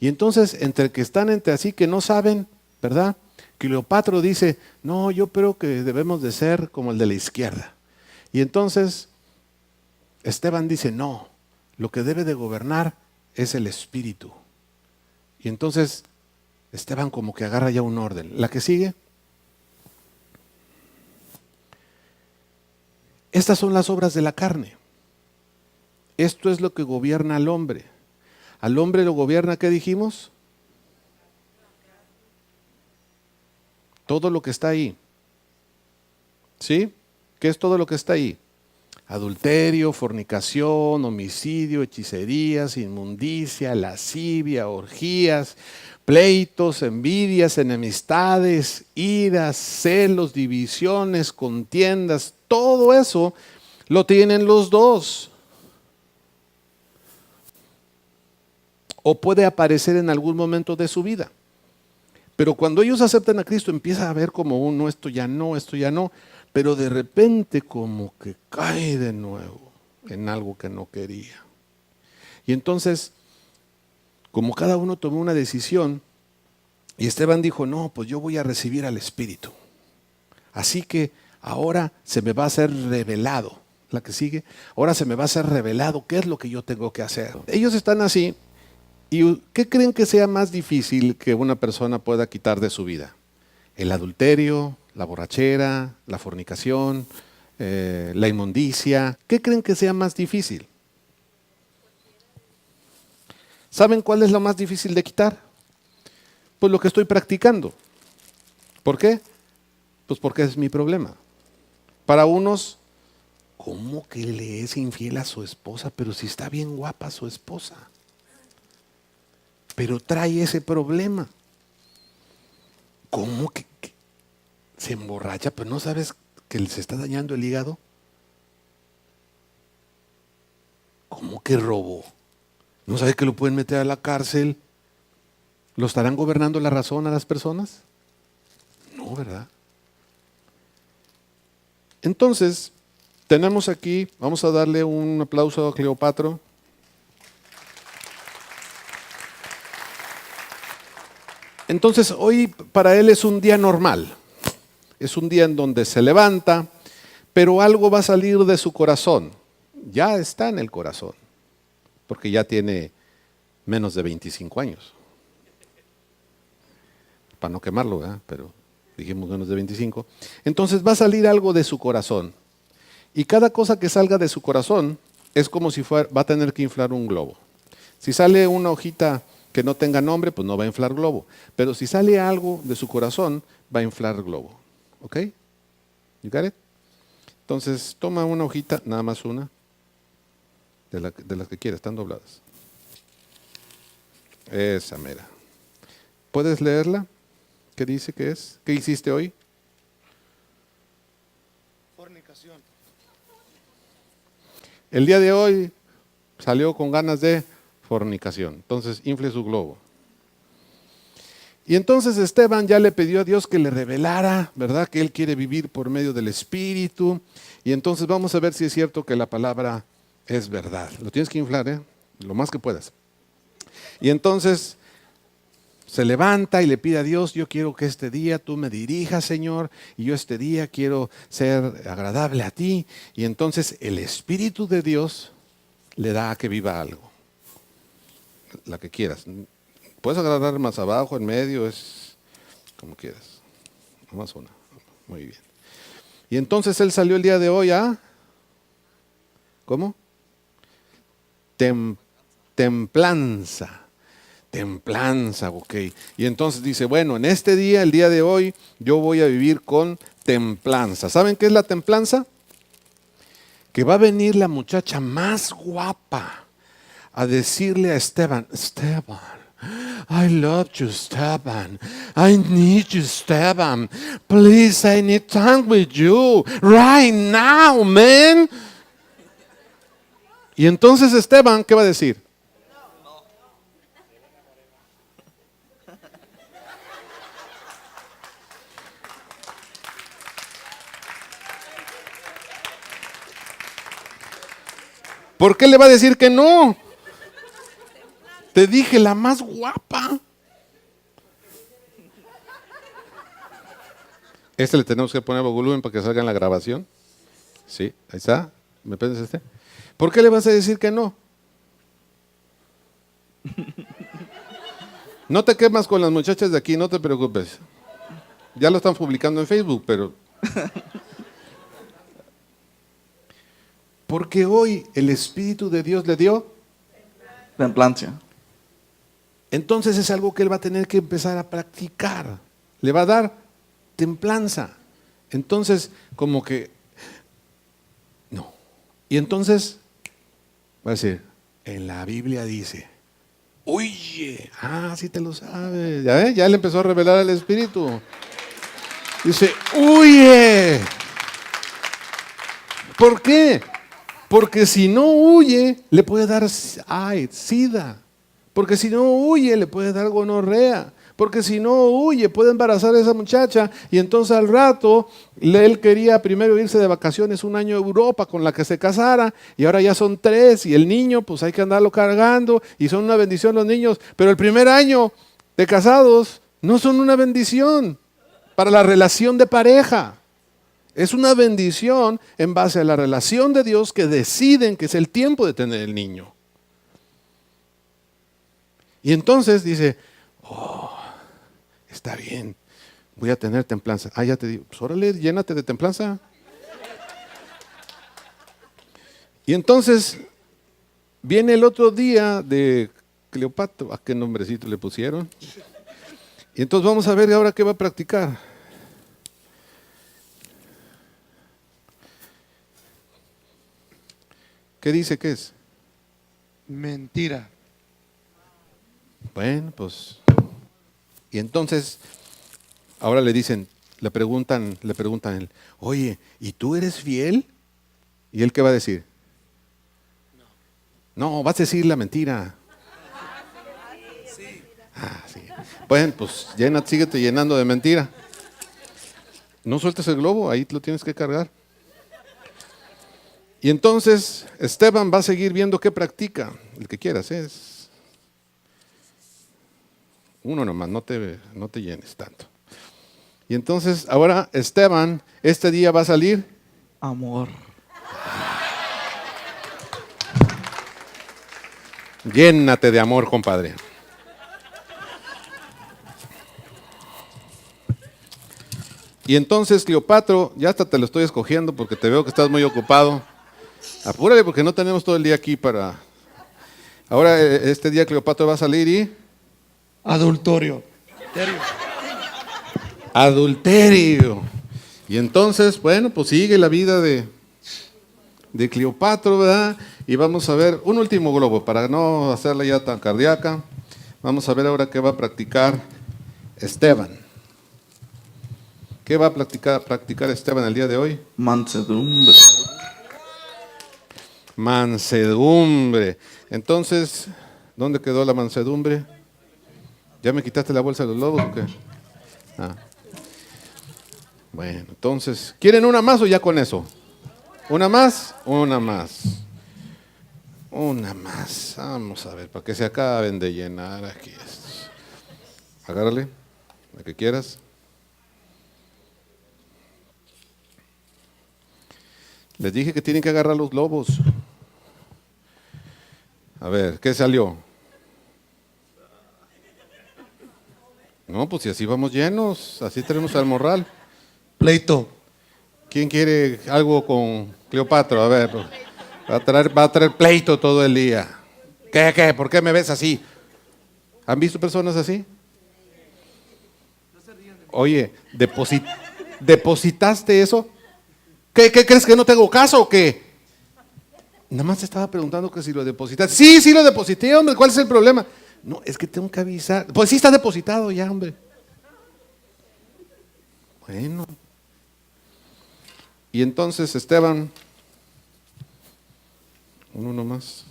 Y entonces, entre que están entre así que no saben, ¿verdad? Cleopatra dice, no, yo creo que debemos de ser como el de la izquierda. Y entonces, Esteban dice, no, lo que debe de gobernar es el espíritu. Y entonces, Esteban como que agarra ya un orden. ¿La que sigue? Estas son las obras de la carne. Esto es lo que gobierna al hombre. Al hombre lo gobierna, ¿qué dijimos? Todo lo que está ahí. ¿Sí? ¿Qué es todo lo que está ahí? Adulterio, fornicación, homicidio, hechicerías, inmundicia, lascivia, orgías, pleitos, envidias, enemistades, iras, celos, divisiones, contiendas, todo eso lo tienen los dos. O puede aparecer en algún momento de su vida. Pero cuando ellos aceptan a Cristo empieza a ver como uno, esto ya no, pero de repente como que cae de nuevo en algo que no quería. Y entonces, como cada uno tomó una decisión, y Esteban dijo, no, pues yo voy a recibir al Espíritu. Así que ahora se me va a ser revelado la que sigue. Ahora se me va a ser revelado qué es lo que yo tengo que hacer. Ellos están así. ¿Y qué creen que sea más difícil que una persona pueda quitar de su vida? El adulterio, la borrachera, la fornicación, la inmundicia. ¿Qué creen que sea más difícil? ¿Saben cuál es lo más difícil de quitar? Pues lo que estoy practicando. ¿Por qué? Pues porque es mi problema. Para unos, ¿cómo que le es infiel a su esposa? Pero si está bien guapa su esposa. Pero trae ese problema. ¿Cómo que se emborracha? Pero no sabes que se está dañando el hígado. ¿Cómo que robó? ¿No sabes que lo pueden meter a la cárcel? ¿Lo estarán gobernando la razón a las personas? No, ¿verdad? Entonces, tenemos aquí, vamos a darle un aplauso a Cleopatra. Entonces, hoy para él es un día normal. Es un día en donde se levanta, pero algo va a salir de su corazón. Ya está en el corazón, porque ya tiene menos de 25 años. Para no quemarlo, ¿verdad? Pero dijimos menos de 25. Entonces va a salir algo de su corazón. Y cada cosa que salga de su corazón es como si va a tener que inflar un globo. Si sale una hojita que no tenga nombre, pues no va a inflar globo. Pero si sale algo de su corazón, va a inflar globo. ¿Ok? You got it? Entonces toma una hojita, nada más una, de las que quieras, están dobladas. Esa mera. ¿Puedes leerla? ¿Qué dice que es? ¿Qué hiciste hoy? Fornicación. El día de hoy salió con ganas de fornicación. Entonces, infle su globo. Y entonces Esteban ya le pidió a Dios que le revelara, ¿verdad? Que él quiere vivir por medio del Espíritu. Y entonces vamos a ver si es cierto que la palabra es verdad. Lo tienes que inflar, ¿eh? Lo más que puedas. Y entonces se levanta y le pide a Dios, yo quiero que este día tú me dirijas, Señor, y yo este día quiero ser agradable a ti. Y entonces el Espíritu de Dios le da a que viva algo, la que quieras. Puedes agarrar más abajo, en medio, es como quieras. Nomás una. Muy bien. Y entonces él salió el día de hoy a, ¿cómo? Templanza. Templanza, ok. Y entonces dice, bueno, en este día, el día de hoy, yo voy a vivir con templanza. ¿Saben qué es la templanza? Que va a venir la muchacha más guapa a decirle a Esteban, Esteban, I love you, Esteban. I need you, Esteban. Please, I need time with you right now, man. Y entonces Esteban, ¿qué va a decir? ¿Por qué le va a decir que no? Te dije, la más guapa. Este le tenemos que poner volumen para que salga en la grabación. Sí, ahí está. ¿Me piensas este? ¿Por qué le vas a decir que no? No te quemas con las muchachas de aquí, no te preocupes. Ya lo están publicando en Facebook, pero... Porque hoy el Espíritu de Dios le dio Templanza. Entonces es algo que él va a tener que empezar a practicar. Le va a dar templanza. Entonces, como que, no. Y entonces, va a decir, en la Biblia dice, huye. Ah, sí te lo sabes. ¿Ya ves? Ya le empezó a revelar al Espíritu. Dice, huye. ¿Por qué? Porque si no huye, le puede dar SIDA. Porque si no huye, le puede dar gonorrea. Porque si no huye, puede embarazar a esa muchacha. Y entonces al rato, él quería primero irse de vacaciones un año a Europa con la que se casara. Y ahora ya son 3. Y el niño, pues hay que andarlo cargando. Y son una bendición los niños. Pero el primer año de casados no son una bendición para la relación de pareja. Es una bendición en base a la relación de Dios que deciden que es el tiempo de tener el niño. Y entonces dice, oh, está bien, voy a tener templanza. Ah, ya te digo, pues órale, llénate de templanza. Y entonces viene el otro día de Cleopatra, ¿a qué nombrecito le pusieron? Y entonces vamos a ver ahora qué va a practicar. ¿Qué dice que es? Mentira. Bueno, pues. Y entonces, ahora le preguntan a él, oye, ¿y tú eres fiel? ¿Y él qué va a decir? No, vas a decir la mentira. Ah, sí. Bueno, pues síguete llenando de mentira. No sueltes el globo, ahí lo tienes que cargar. Y entonces Esteban va a seguir viendo qué practica. El que quieras, es uno nomás, no te llenes tanto. Y entonces ahora Esteban, este día va a salir Amor. Llénate de amor, compadre. Y entonces Cleopatra, ya hasta te lo estoy escogiendo porque te veo que estás muy ocupado. Apúrale porque no tenemos todo el día aquí para... Ahora este día Cleopatra va a salir y... Adulterio. Adulterio. Y entonces, bueno, pues sigue la vida de Cleopatra, ¿verdad? Y vamos a ver un último globo para no hacerla ya tan cardíaca. Vamos a ver ahora qué va a practicar Esteban. ¿Qué va a practicar Esteban el día de hoy? Mansedumbre. Mansedumbre. Entonces, ¿dónde quedó la mansedumbre? ¿Ya me quitaste la bolsa de los lobos o qué? Ah. Bueno, entonces, ¿quieren una más o ya con eso? ¿Una más? Una más. Una más. Vamos a ver, para que se acaben de llenar aquí estos. Agárrale, la que quieras. Les dije que tienen que agarrar los globos. A ver, ¿qué salió? No, pues si así vamos llenos, así tenemos al morral. Pleito. ¿Quién quiere algo con Cleopatra? A ver, va a traer pleito todo el día. ¿Qué? ¿Por qué me ves así? ¿Han visto personas así? Oye, ¿depositaste eso? ¿Qué crees que no tengo caso o qué? Nada más te estaba preguntando que si lo depositaste. Sí lo deposité, hombre. ¿Cuál es el problema? No, es que tengo que avisar. Pues sí está depositado ya, hombre. Bueno. Y entonces Esteban, uno más.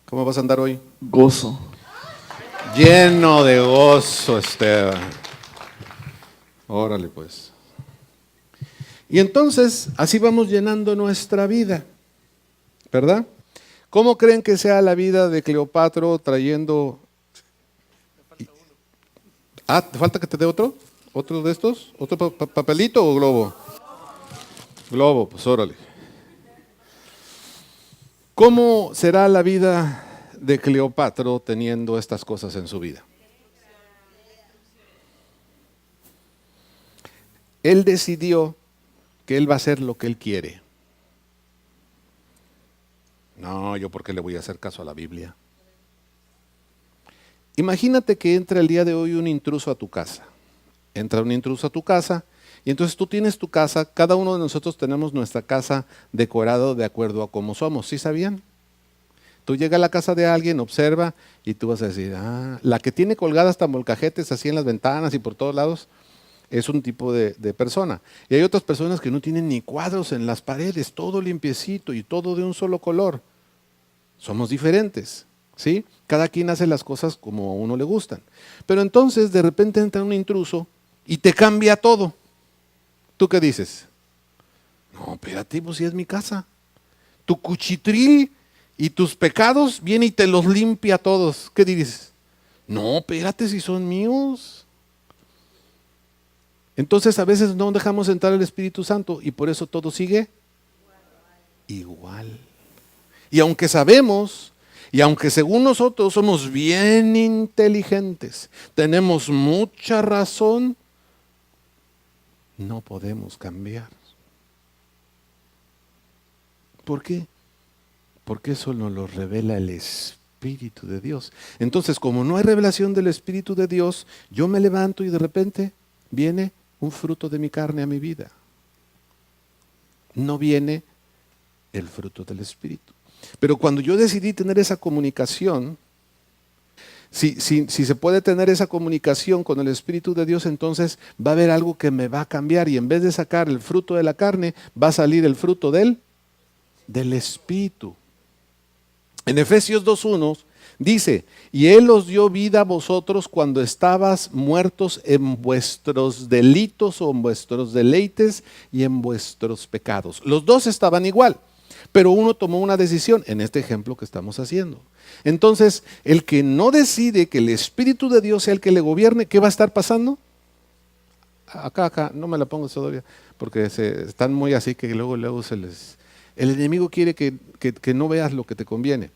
¿Cómo vas a andar hoy? Gozo. Lleno de gozo, Esteban. Órale pues. Y entonces, así vamos llenando nuestra vida, ¿verdad? ¿Cómo creen que sea la vida de Cleopatra trayendo... Ah, ¿te falta que te dé otro? ¿Otro de estos? ¿Otro papelito o globo? Globo, pues órale. ¿Cómo será la vida de Cleopatra teniendo estas cosas en su vida? Él decidió que él va a hacer lo que él quiere. No, yo por qué le voy a hacer caso a la Biblia. Imagínate que entra el día de hoy un intruso a tu casa. Entra un intruso a tu casa y entonces tú tienes tu casa, cada uno de nosotros tenemos nuestra casa decorado de acuerdo a cómo somos, ¿sí sabían? Tú llegas a la casa de alguien, observa y tú vas a decir, la que tiene colgadas hasta molcajetes así en las ventanas y por todos lados, es un tipo de persona. Y hay otras personas que no tienen ni cuadros en las paredes, todo limpiecito y todo de un solo color. Somos diferentes, ¿sí? Cada quien hace las cosas como a uno le gustan. Pero entonces de repente entra un intruso y te cambia todo. ¿Tú qué dices? No, espérate, pues si es mi casa. Tu cuchitril y tus pecados, viene y te los limpia a todos. ¿Qué dices? No, espérate, si son míos. Entonces a veces no dejamos entrar el Espíritu Santo y por eso todo sigue igual. Y aunque sabemos, y aunque según nosotros somos bien inteligentes, tenemos mucha razón, no podemos cambiar. ¿Por qué? Porque eso nos lo revela el Espíritu de Dios. Entonces, como no hay revelación del Espíritu de Dios, yo me levanto y de repente viene un fruto de mi carne a mi vida. No viene el fruto del Espíritu. Pero cuando yo decidí tener esa comunicación, si se puede tener esa comunicación con el Espíritu de Dios, entonces va a haber algo que me va a cambiar y en vez de sacar el fruto de la carne, va a salir el fruto del Espíritu. En Efesios 2:1 dice, y Él os dio vida a vosotros cuando estabas muertos en vuestros delitos o en vuestros deleites y en vuestros pecados. Los dos estaban igual, pero uno tomó una decisión en este ejemplo que estamos haciendo. Entonces, el que no decide que el Espíritu de Dios sea el que le gobierne, ¿qué va a estar pasando? Acá, no me la pongo todavía, porque están muy así que luego se les... El enemigo quiere que no veas lo que te conviene.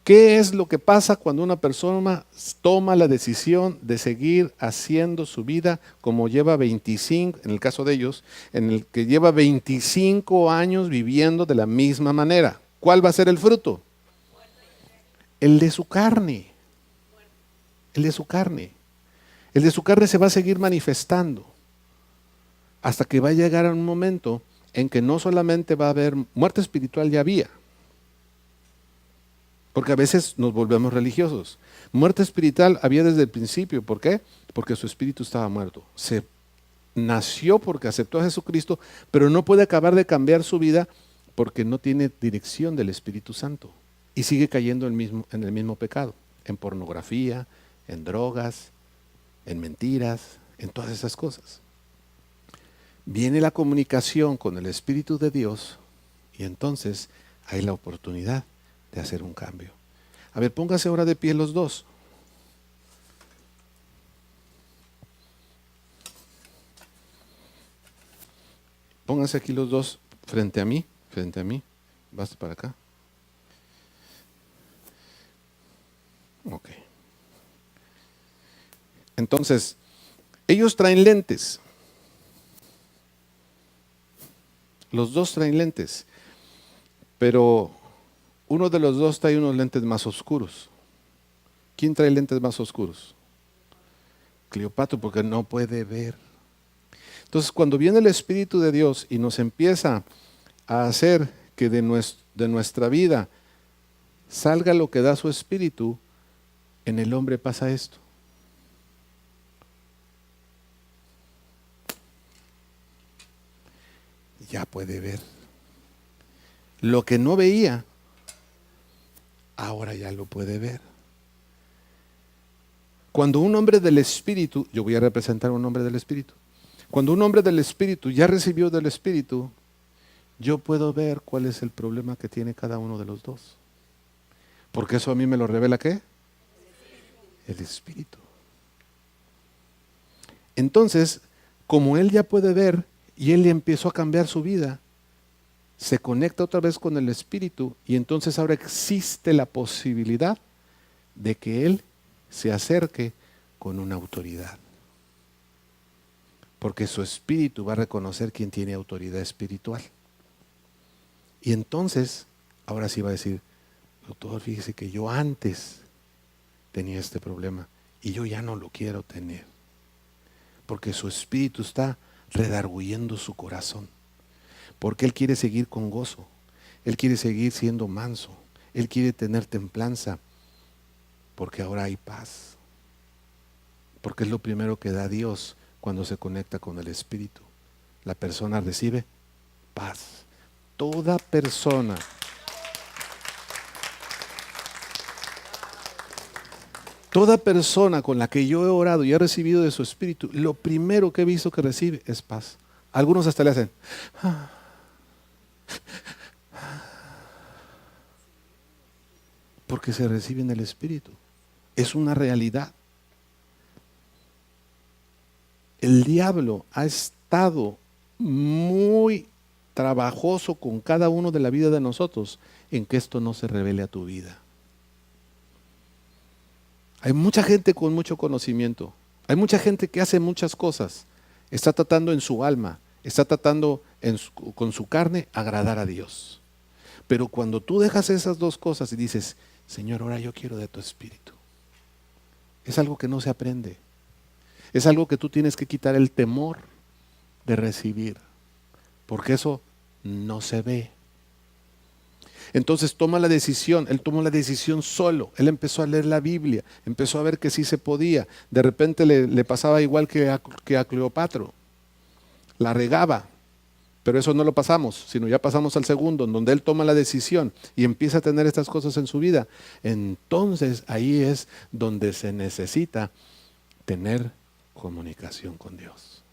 ¿Qué es lo que pasa cuando una persona toma la decisión de seguir haciendo su vida como lleva 25, en el caso de ellos, en el que lleva 25 años viviendo de la misma manera? ¿Cuál va a ser el fruto? El de su carne. El de su carne. El de su carne se va a seguir manifestando hasta que va a llegar a un momento en que no solamente va a haber muerte espiritual, ya había. Porque a veces nos volvemos religiosos. Muerte espiritual había desde el principio. ¿Por qué? Porque su espíritu estaba muerto. Se nació porque aceptó a Jesucristo, pero no puede acabar de cambiar su vida porque no tiene dirección del Espíritu Santo. Y sigue cayendo en el mismo pecado. En pornografía, en drogas, en mentiras, en todas esas cosas. Viene la comunicación con el Espíritu de Dios y entonces hay la oportunidad de hacer un cambio. A ver, póngase ahora de pie los dos. Pónganse aquí los dos frente a mí. Vas para acá. Ok. Entonces, ellos traen lentes. Los dos traen lentes, pero uno de los dos trae unos lentes más oscuros. ¿Quién trae lentes más oscuros? Cleopatra, porque no puede ver. Entonces, cuando viene el Espíritu de Dios y nos empieza a hacer que de nuestra vida salga lo que da su Espíritu, en el hombre pasa esto. Ya puede ver. Lo que no veía, ahora ya lo puede ver. Cuando un hombre del Espíritu, yo voy a representar a un hombre del Espíritu. Cuando un hombre del Espíritu ya recibió del Espíritu, yo puedo ver cuál es el problema que tiene cada uno de los dos. Porque eso a mí me lo revela ¿qué? El Espíritu. Entonces, como él ya puede ver y él empezó a cambiar su vida, se conecta otra vez con el Espíritu y entonces ahora existe la posibilidad de que él se acerque con una autoridad. Porque su espíritu va a reconocer quién tiene autoridad espiritual. Y entonces, ahora sí va a decir, doctor, fíjese que yo antes tenía este problema y yo ya no lo quiero tener. Porque su espíritu está redarguyendo su corazón. Porque él quiere seguir con gozo. Él quiere seguir siendo manso. Él quiere tener templanza. Porque ahora hay paz. Porque es lo primero que da Dios cuando se conecta con el Espíritu. La persona recibe paz. Toda persona con la que yo he orado y he recibido de su Espíritu, lo primero que he visto que recibe es paz. Algunos hasta le hacen Porque se recibe en el Espíritu. Es una realidad. El diablo ha estado muy trabajoso con cada uno de la vida de nosotros en que esto no se revele a tu vida. Hay mucha gente con mucho conocimiento. Hay mucha gente que hace muchas cosas. Está tratando en su alma, está tratando con su carne agradar a Dios. Pero cuando tú dejas esas dos cosas y dices, Señor, ahora yo quiero de tu Espíritu, es algo que no se aprende. Es algo que tú tienes que quitar el temor de recibir, porque eso no se ve. Entonces toma la decisión, él tomó la decisión solo, él empezó a leer la Biblia, empezó a ver que sí se podía. De repente le pasaba igual que a Cleopatra, la regaba, pero eso no lo pasamos, sino ya pasamos al segundo, en donde él toma la decisión y empieza a tener estas cosas en su vida. Entonces ahí es donde se necesita tener comunicación con Dios.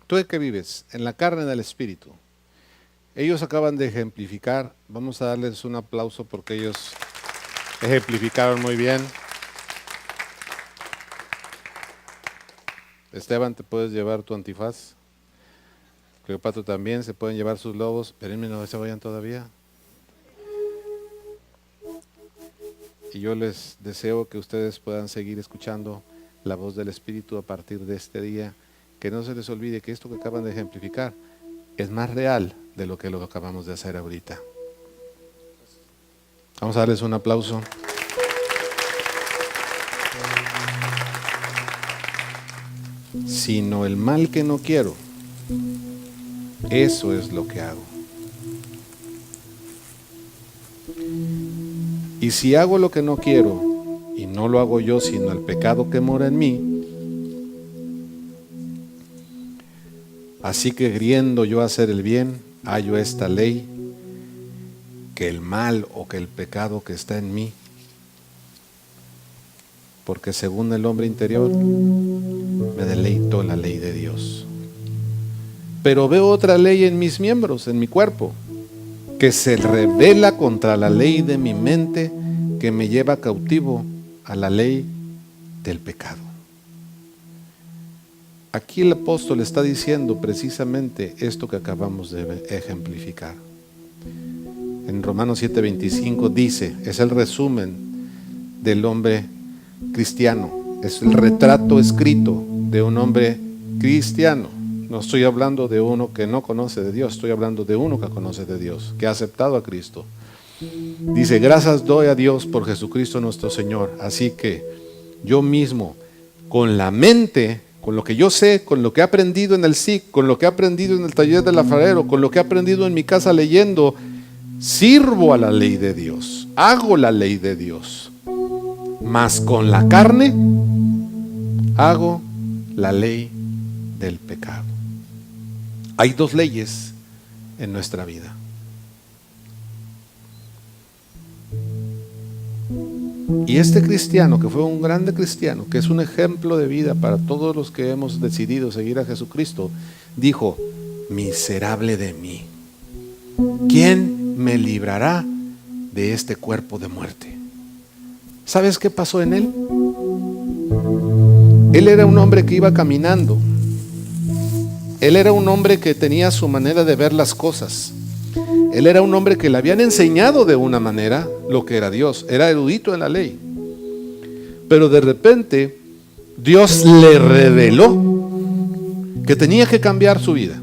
¿Tú de qué vives? En la carne del Espíritu. Ellos acaban de ejemplificar. Vamos a darles un aplauso porque ellos ejemplificaron muy bien. Esteban, ¿te puedes llevar tu antifaz? Cleopatra también, se pueden llevar sus lobos. Espérenme, no se vayan todavía. Y yo les deseo que ustedes puedan seguir escuchando la voz del Espíritu a partir de este día. Que no se les olvide que esto que acaban de ejemplificar es más real de lo que lo acabamos de hacer ahorita. Vamos a darles un aplauso. Sino el mal que no quiero, eso es lo que hago. Y si hago lo que no quiero, y no lo hago yo, sino el pecado que mora en mí, así que queriendo yo hacer el bien, hallo esta ley, que el mal o que el pecado que está en mí, porque según el hombre interior me deleito en la ley de Dios. Pero veo otra ley en mis miembros, en mi cuerpo, que se rebela contra la ley de mi mente, que me lleva cautivo a la ley del pecado. Aquí el apóstol está diciendo precisamente esto que acabamos de ejemplificar. En Romanos 7:25 dice, es el resumen del hombre cristiano, es el retrato escrito de un hombre cristiano. No estoy hablando de uno que no conoce de Dios, estoy hablando de uno que conoce de Dios, que ha aceptado a Cristo. Dice, gracias doy a Dios por Jesucristo nuestro Señor. Así que yo mismo, con la mente, con lo que yo sé, con lo que he aprendido en el SIC, con lo que he aprendido en el taller del alfarero, con lo que he aprendido en mi casa leyendo, sirvo a la ley de Dios, hago la ley de Dios. Mas con la carne hago la ley del pecado. Hay dos leyes en nuestra vida. Y este cristiano, que fue un grande cristiano, que es un ejemplo de vida para todos los que hemos decidido seguir a Jesucristo, dijo, miserable de mí, ¿quién me librará de este cuerpo de muerte? ¿Sabes qué pasó en él? Él era un hombre que iba caminando. Él era un hombre que tenía su manera de ver las cosas. Él era un hombre que le habían enseñado de una manera lo que era Dios. Era erudito en la ley. Pero de repente Dios le reveló que tenía que cambiar su vida,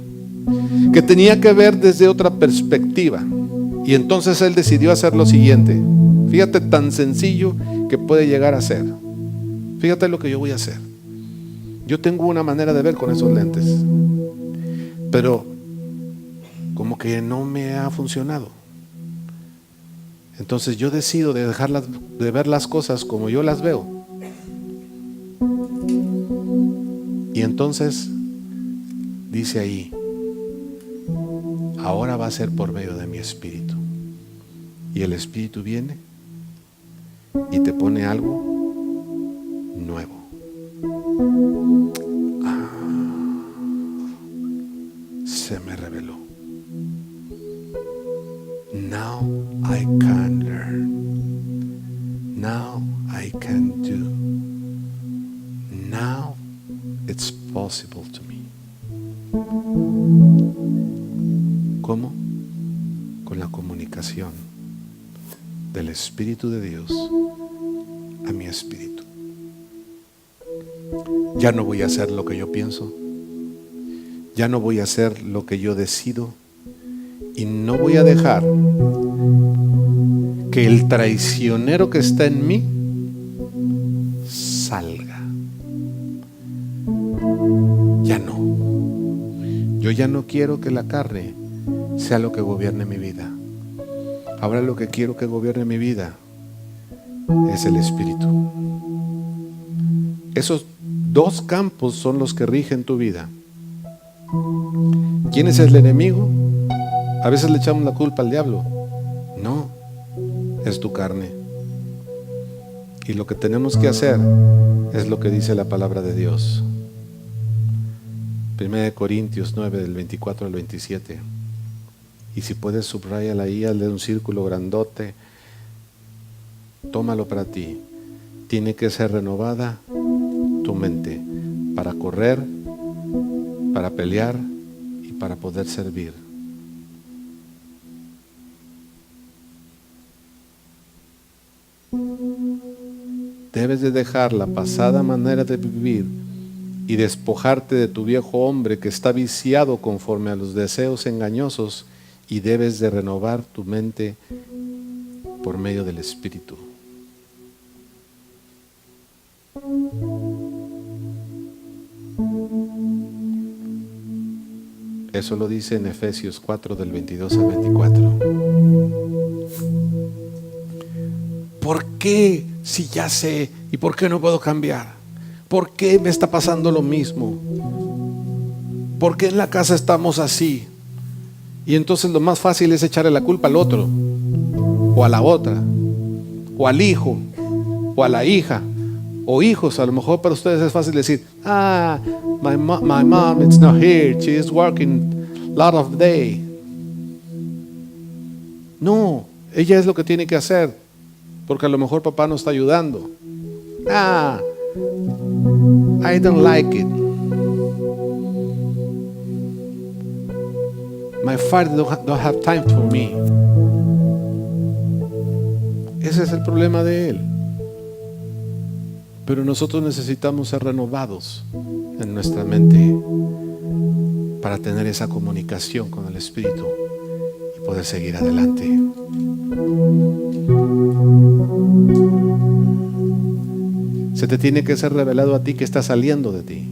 que tenía que ver desde otra perspectiva. Y entonces él decidió hacer lo siguiente. Fíjate tan sencillo que puede llegar a ser. Fíjate lo que yo voy a hacer. Yo tengo una manera de ver con esos lentes, pero como que no me ha funcionado. Entonces yo decido de dejar de ver las cosas como yo las veo. Y entonces dice ahí, ahora va a ser por medio de mi espíritu. Y el espíritu viene y te pone algo nuevo. Se me reveló. Now I can learn. Now I can do. Now it's possible to me. ¿Cómo? Con la comunicación del Espíritu de Dios a mi espíritu. Ya no voy a hacer lo que yo pienso. Ya no voy a hacer lo que yo decido. Y no voy a dejar que el traicionero que está en mí salga. Ya no. Yo ya no quiero que la carne sea lo que gobierne mi vida. Ahora lo que quiero que gobierne mi vida es el Espíritu. Esos dos campos son los que rigen tu vida. ¿Quién es el enemigo? A veces le echamos la culpa al diablo. No, es tu carne. Y lo que tenemos que hacer es lo que dice la palabra de Dios. 1 Corintios 9, del 24 al 27. Y si puedes subrayarla ahí, hazle un círculo grandote. Tómalo para ti. Tiene que ser renovada tu mente para correr, para pelear y para poder servir. Debes de dejar la pasada manera de vivir y despojarte de tu viejo hombre que está viciado conforme a los deseos engañosos, y debes de renovar tu mente por medio del Espíritu. Eso lo dice en Efesios 4, del 22 al 24. ¿Por qué, si ya sé, y por qué no puedo cambiar? ¿Por qué me está pasando lo mismo? ¿Por qué en la casa estamos así? Y entonces lo más fácil es echarle la culpa al otro, o a la otra, o al hijo, o a la hija, O hijos, a lo mejor para ustedes es fácil decir, my mom is not here, she is working a lot of day. No, ella es lo que tiene que hacer, porque a lo mejor papá no está ayudando. I don't like it. My father don't have time for me. Ese es el problema de él. Pero nosotros necesitamos ser renovados en nuestra mente para tener esa comunicación con el Espíritu y poder seguir adelante. Se te tiene que ser revelado a ti que está saliendo de ti.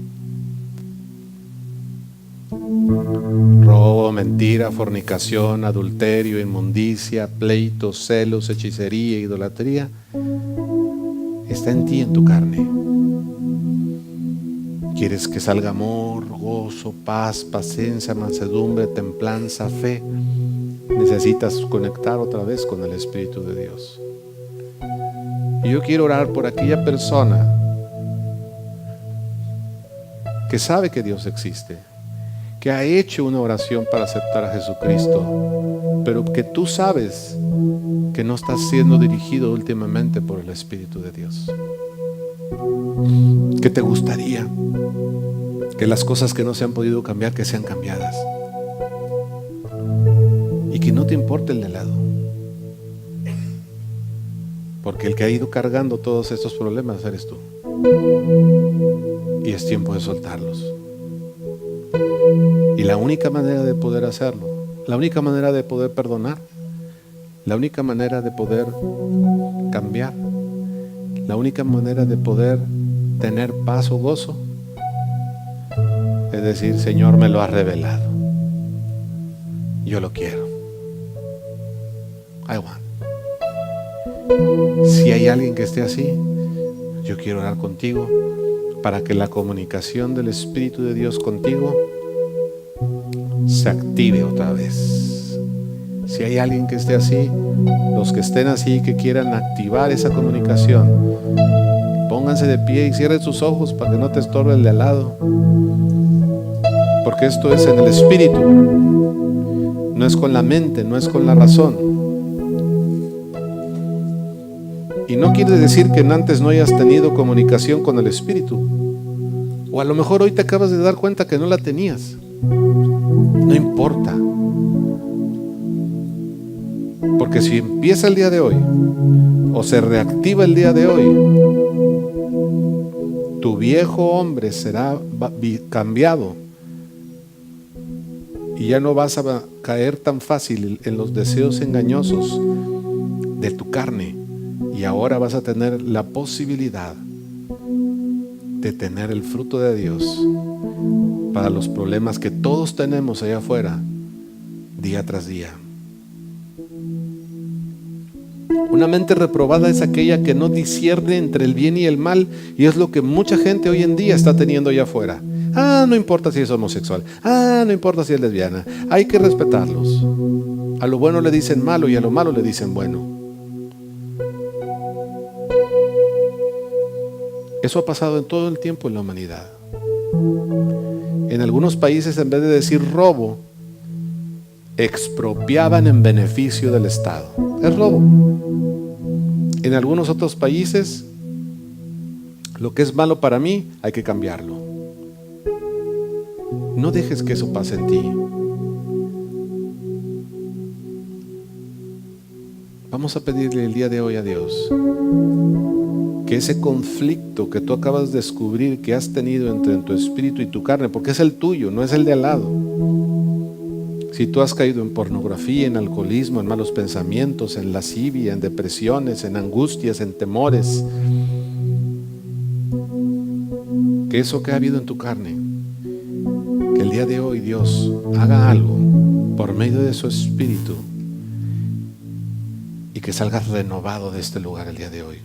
Robo, mentira, fornicación, adulterio, inmundicia, pleitos, celos, hechicería, idolatría, está en ti, en tu carne. Quieres que salga amor, gozo, paz, paciencia, mansedumbre, templanza, fe. Necesitas conectar otra vez con el Espíritu de Dios. Y yo quiero orar por aquella persona que sabe que Dios existe, que ha hecho una oración para aceptar a Jesucristo, pero que tú sabes que no estás siendo dirigido últimamente por el Espíritu de Dios. Que te gustaría que las cosas que no se han podido cambiar, que sean cambiadas. Y que no te importe el de lado. Porque el que ha ido cargando todos estos problemas eres tú. Y es tiempo de soltarlos. Y la única manera de poder hacerlo, la única manera de poder perdonar, la única manera de poder cambiar, la única manera de poder tener paz o gozo, es decir, Señor, me lo has revelado. Yo lo quiero. I want. Si hay alguien que esté así, yo quiero orar contigo para que la comunicación del Espíritu de Dios contigo se active otra vez. Si hay alguien que esté así, los que estén así, que quieran activar esa comunicación, pónganse de pie y cierren sus ojos para que no te estorbe el de al lado. Porque esto es en el Espíritu, no es con la mente, no es con la razón. Y no quiere decir que antes no hayas tenido comunicación con el Espíritu. O a lo mejor hoy te acabas de dar cuenta que no la tenías. No importa. Porque si empieza el día de hoy, o se reactiva el día de hoy, tu viejo hombre será cambiado. Y ya no vas a caer tan fácil en los deseos engañosos de tu carne. Y ahora vas a tener la posibilidad de tener el fruto de Dios para los problemas que todos tenemos allá afuera, día tras día. Una mente reprobada es aquella que no discierne entre el bien y el mal, y es lo que mucha gente hoy en día está teniendo allá afuera. No importa si es homosexual, no importa si es lesbiana, hay que respetarlos. A lo bueno le dicen malo y a lo malo le dicen bueno. Eso ha pasado en todo el tiempo en la humanidad. En algunos países, en vez de decir robo, expropiaban en beneficio del Estado. Es robo. En algunos otros países, lo que es malo para mí, hay que cambiarlo. No dejes que eso pase en ti. Vamos a pedirle el día de hoy a Dios que ese conflicto que tú acabas de descubrir que has tenido entre tu espíritu y tu carne, porque es el tuyo, no es el de al lado. Si tú has caído en pornografía, en alcoholismo, en malos pensamientos, en lascivia, en depresiones, en angustias, en temores, que eso que ha habido en tu carne, que el día de hoy Dios haga algo por medio de su espíritu y que salgas renovado de este lugar el día de hoy.